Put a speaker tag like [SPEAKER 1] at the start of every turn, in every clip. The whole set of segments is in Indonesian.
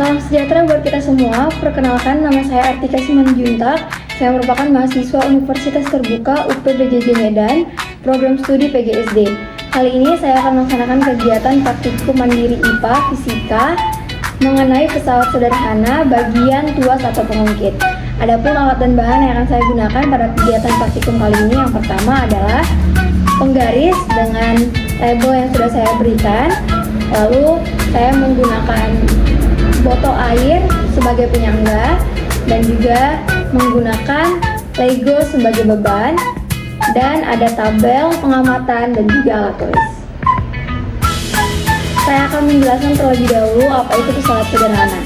[SPEAKER 1] Salam sejahtera buat kita semua. Perkenalkan, nama saya Artika Simanjuntak. Saya merupakan mahasiswa Universitas Terbuka UPBJJ Medan, program studi PGSD. Kali ini saya akan melaksanakan kegiatan praktikum mandiri IPA Fisika mengenai pesawat sederhana bagian tuas atau pengungkit. Adapun alat dan bahan yang akan saya gunakan pada kegiatan praktikum kali ini, yang pertama adalah penggaris dengan label yang sudah saya berikan. Lalu saya menggunakan botol air sebagai penyangga dan juga menggunakan Lego sebagai beban, dan ada tabel pengamatan dan juga alat tulis. Saya akan menjelaskan terlebih dahulu apa itu pesawat sederhana.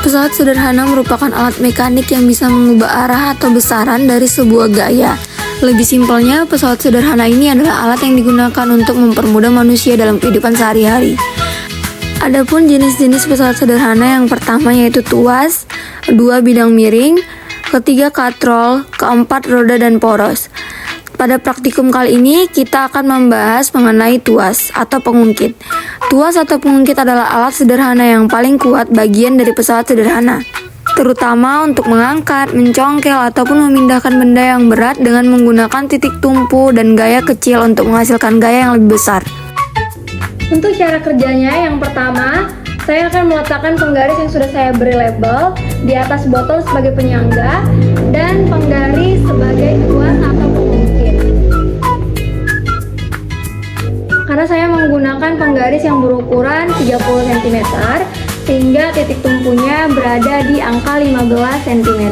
[SPEAKER 2] Pesawat sederhana merupakan alat mekanik yang bisa mengubah arah atau besaran dari sebuah gaya. Lebih simpelnya, pesawat sederhana ini adalah alat yang digunakan untuk mempermudah manusia dalam kehidupan sehari-hari. Adapun jenis-jenis pesawat sederhana, yang pertama yaitu tuas, kedua bidang miring, ketiga katrol, keempat roda dan poros. Pada praktikum kali ini kita akan membahas mengenai tuas atau pengungkit. Tuas atau pengungkit adalah alat sederhana yang paling kuat bagian dari pesawat sederhana, terutama untuk mengangkat, mencongkel, ataupun memindahkan benda yang berat dengan menggunakan titik tumpu dan gaya kecil untuk menghasilkan gaya yang lebih besar.
[SPEAKER 1] Untuk cara kerjanya, yang pertama, saya akan meletakkan penggaris yang sudah saya beri label di atas botol sebagai penyangga dan penggaris sebagai tuas atau pengungkit. Karena saya menggunakan penggaris yang berukuran 30 cm, sehingga titik tumpunya berada di angka 15 cm.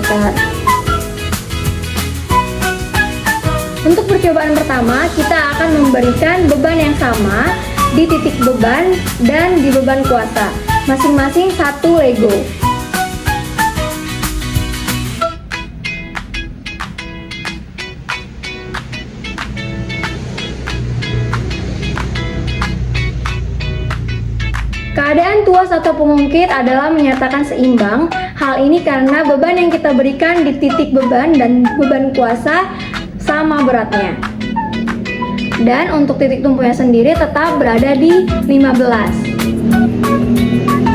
[SPEAKER 1] Untuk percobaan pertama, kita akan memberikan beban yang sama di titik beban dan di beban kuasa, masing-masing satu Lego. Keadaan tuas atau pengungkit adalah menyatakan seimbang. Hal ini karena beban yang kita berikan di titik beban dan beban kuasa sama beratnya. Dan untuk titik tumpunya sendiri tetap berada di 15.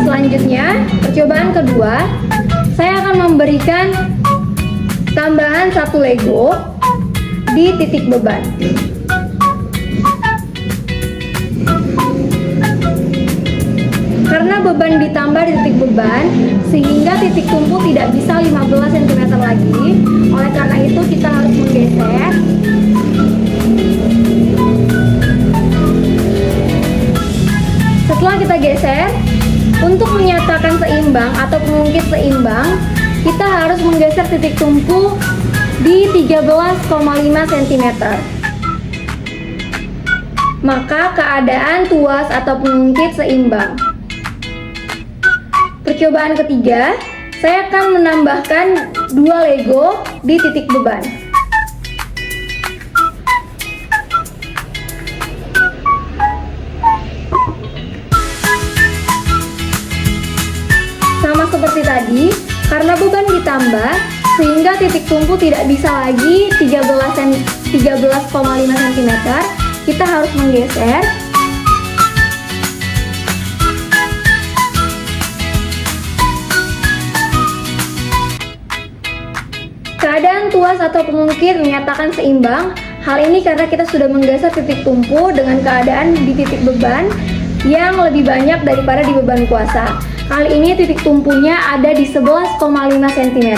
[SPEAKER 1] Selanjutnya, percobaan kedua, saya akan memberikan tambahan satu Lego di titik beban. Karena beban ditambah di titik beban, sehingga titik tumpu tidak bisa 15 cm lagi. Oleh karena itu kita harus menggeser. Setelah kita geser, untuk menyatakan seimbang atau pengungkit seimbang, kita harus menggeser titik tumpu di 13,5 cm. Maka keadaan tuas atau pengungkit seimbang. Percobaan ketiga, saya akan menambahkan 2 Lego di titik beban. Sama seperti tadi, karena beban ditambah, sehingga titik tumpu tidak bisa lagi 13,5 cm, kita harus menggeser. Keadaan tuas atau pengungkit menyatakan seimbang. Hal ini karena kita sudah menggeser titik tumpu dengan keadaan di titik beban yang lebih banyak daripada di beban kuasa. Kali ini titik tumpunya ada di 11,5 cm.